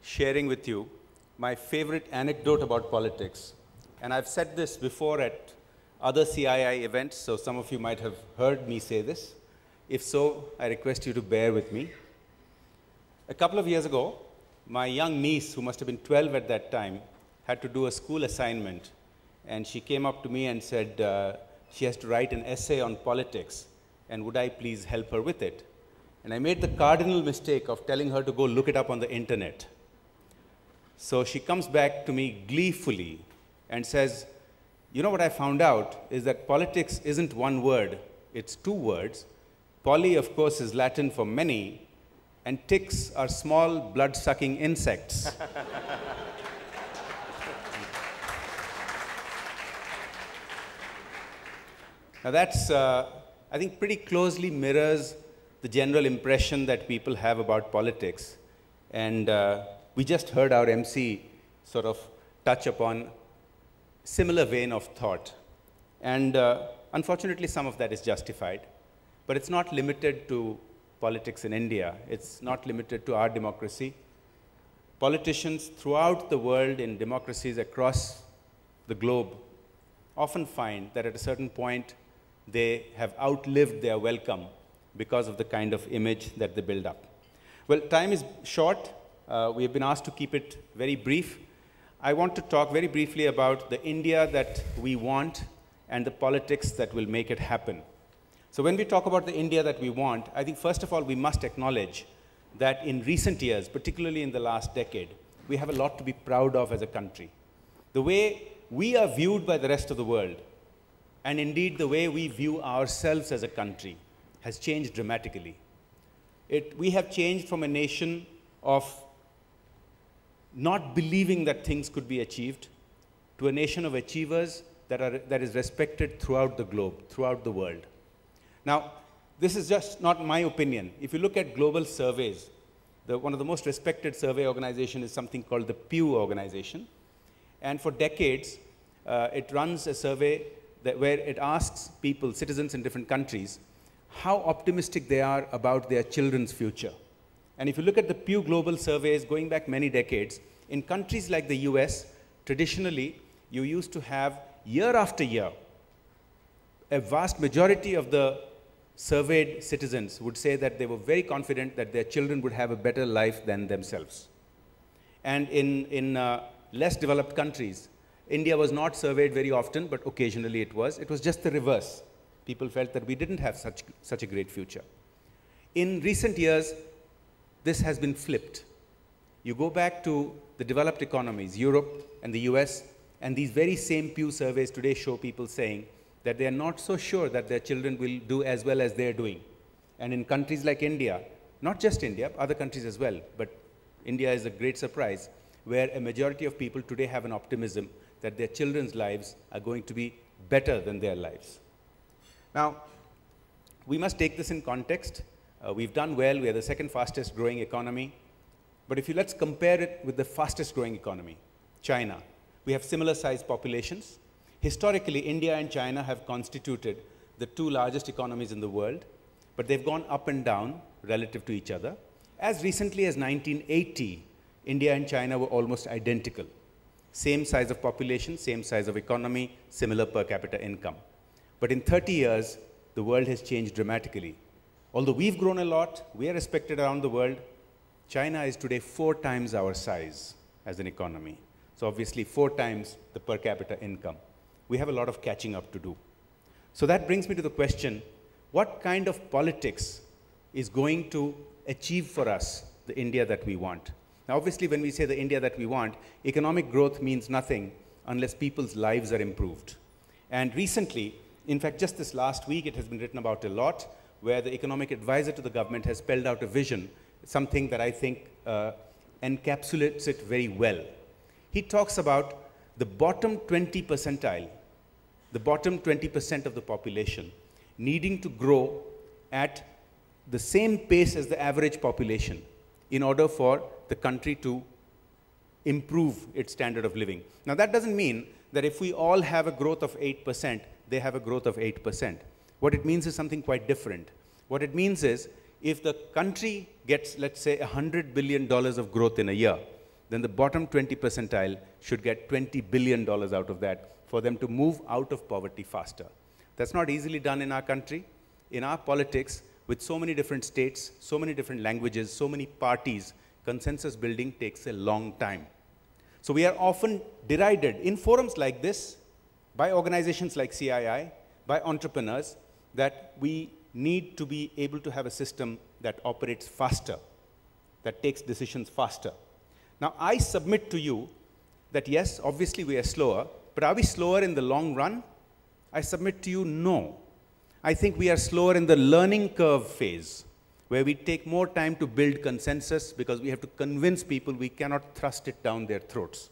sharing with you my favorite anecdote about politics. And I've said this before at other CII events, so some of you might have heard me say this. If so, I request you to bear with me. A couple of years ago, my young niece, who must have been 12 at that time, had to do a school assignment. And she came up to me and said she has to write an essay on politics, and would I please help her with it? And I made the cardinal mistake of telling her to go look it up on the internet. So she comes back to me gleefully and says, you know what I found out is that politics isn't one word, it's two words. Poly, of course, is Latin for many, and ticks are small blood-sucking insects. Now that's, I think, pretty closely mirrors the general impression that people have about politics. And we just heard our MC sort of touch upon similar vein of thought. And unfortunately, some of that is justified. But it's not limited to politics in India. It's not limited to our democracy. Politicians throughout the world in democracies across the globe often find that at a certain point, they have outlived their welcome because of the kind of image that they build up. Well, time is short. We have been asked to keep it very brief. I want to talk very briefly about the India that we want and the politics that will make it happen. So when we talk about the India that we want, I think first of all, we must acknowledge that in recent years, particularly in the last decade, we have a lot to be proud of as a country. The way we are viewed by the rest of the world, and indeed the way we view ourselves as a country, has changed dramatically. We have changed from a nation of not believing that things could be achieved to a nation of achievers that is respected throughout the globe, throughout the world. Now, this is just not my opinion. If you look at global surveys, one of the most respected survey organizations is something called the Pew organization. And for decades, it runs a survey where it asks people, citizens in different countries, how optimistic they are about their children's future. And if you look at the Pew Global surveys going back many decades, in countries like the US, traditionally, you used to have year after year, a vast majority of the surveyed citizens would say that they were very confident that their children would have a better life than themselves. And in less developed countries, India was not surveyed very often, but occasionally it was. It was just the reverse. People felt that we didn't have such a great future. In recent years, this has been flipped. You go back to the developed economies, Europe and the US, and these very same Pew surveys today show people saying that they are not so sure that their children will do as well as they're doing. And in countries like India, not just India, other countries as well, but India is a great surprise, where a majority of people today have an optimism that their children's lives are going to be better than their lives. Now, we must take this in context. We've done well. We are the second fastest growing economy. But if let's compare it with the fastest growing economy, China. We have similar sized populations. Historically, India and China have constituted the two largest economies in the world, but they've gone up and down relative to each other. As recently as 1980, India and China were almost identical. Same size of population, same size of economy, similar per capita income. But in 30 years, the world has changed dramatically. Although we've grown a lot, we are respected around the world, China is today 4 times our size as an economy. So obviously 4 times the per capita income. We have a lot of catching up to do. So that brings me to the question, what kind of politics is going to achieve for us the India that we want? Now, obviously, when we say the India that we want, economic growth means nothing unless people's lives are improved. And recently, in fact, just this last week, it has been written about a lot, where the economic advisor to the government has spelled out a vision, something that I think encapsulates it very well. He talks about the bottom 20 percentile, the bottom 20% of the population, needing to grow at the same pace as the average population in order for the country to improve its standard of living. Now, that doesn't mean that if we all have a growth of 8%, they have a growth of 8%. What it means is something quite different. What it means is if the country gets, let's say, $100 billion of growth in a year, then the bottom 20 percentile should get $20 billion out of that for them to move out of poverty faster. That's not easily done in our country. In our politics, with so many different states, so many different languages, so many parties, consensus building takes a long time. So we are often derided in forums like this by organizations like CII, by entrepreneurs, that we need to be able to have a system that operates faster, that takes decisions faster. Now, I submit to you that yes, obviously we are slower, but are we slower in the long run? I submit to you, no. I think we are slower in the learning curve phase, where we take more time to build consensus because we have to convince people we cannot thrust it down their throats.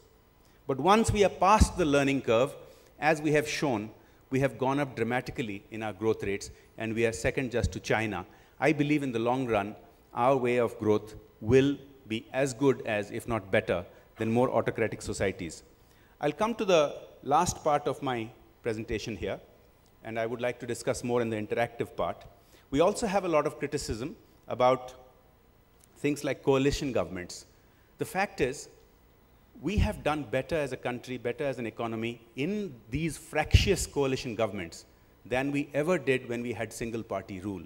But once we are past the learning curve, as we have shown, we have gone up dramatically in our growth rates, and we are second just to China. I believe in the long run, our way of growth will be as good as, if not better, than more autocratic societies. I'll come to the last part of my presentation here, and I would like to discuss more in the interactive part. We also have a lot of criticism about things like coalition governments. The fact is, we have done better as a country, better as an economy in these fractious coalition governments than we ever did when we had single-party rule.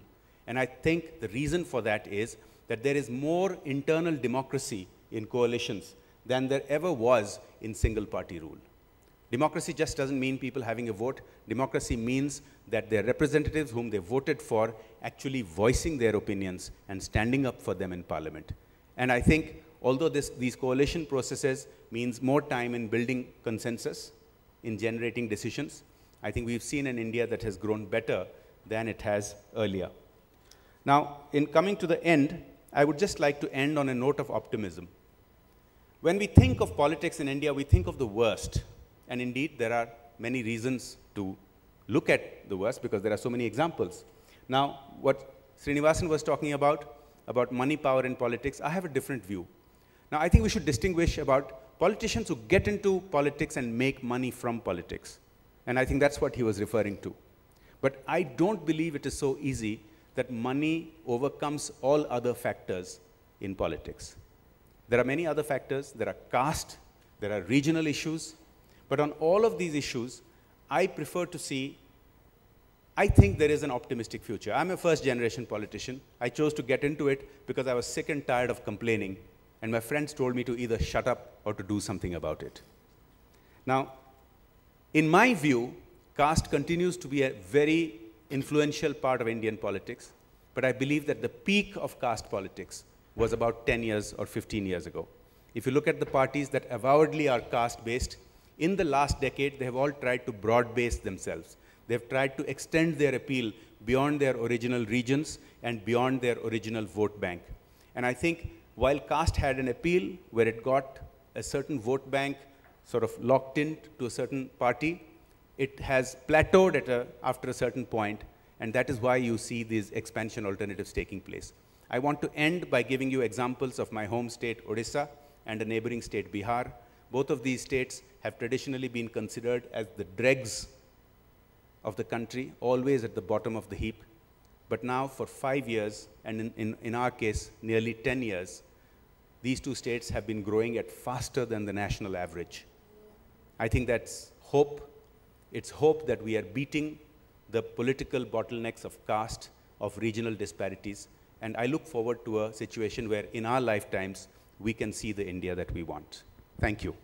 And I think the reason for that is that there is more internal democracy in coalitions than there ever was in single-party rule. Democracy just doesn't mean people having a vote. Democracy means that their representatives whom they voted for actually voicing their opinions and standing up for them in parliament. And I think although these coalition processes means more time in building consensus, in generating decisions, I think we've seen an India that has grown better than it has earlier. Now, in coming to the end, I would just like to end on a note of optimism. When we think of politics in India, we think of the worst. And indeed, there are many reasons to look at the worst because there are so many examples. Now, what Srinivasan was talking about money, power in politics, I have a different view. Now, I think we should distinguish about politicians who get into politics and make money from politics. And I think that's what he was referring to. But I don't believe it is so easy that money overcomes all other factors in politics. There are many other factors. There are caste, there are regional issues. But on all of these issues, I prefer to see, I think there is an optimistic future. I'm a first-generation politician. I chose to get into it because I was sick and tired of complaining. And my friends told me to either shut up or to do something about it. Now, in my view, caste continues to be a very influential part of Indian politics, but I believe that the peak of caste politics was about 10 years or 15 years ago. If you look at the parties that avowedly are caste-based, in the last decade, they have all tried to broad-base themselves. They've tried to extend their appeal beyond their original regions and beyond their original vote bank. And I think while caste had an appeal where it got a certain vote bank sort of locked in to a certain party, it has plateaued after a certain point, and that is why you see these expansion alternatives taking place. I want to end by giving you examples of my home state, Odisha, and a neighboring state, Bihar. Both of these states have traditionally been considered as the dregs of the country, always at the bottom of the heap. But now for 5 years, and in our case, nearly 10 years, these two states have been growing at faster than the national average. I think that's hope. It's hope that we are beating the political bottlenecks of caste, of regional disparities, and I look forward to a situation where in our lifetimes we can see the India that we want. Thank you.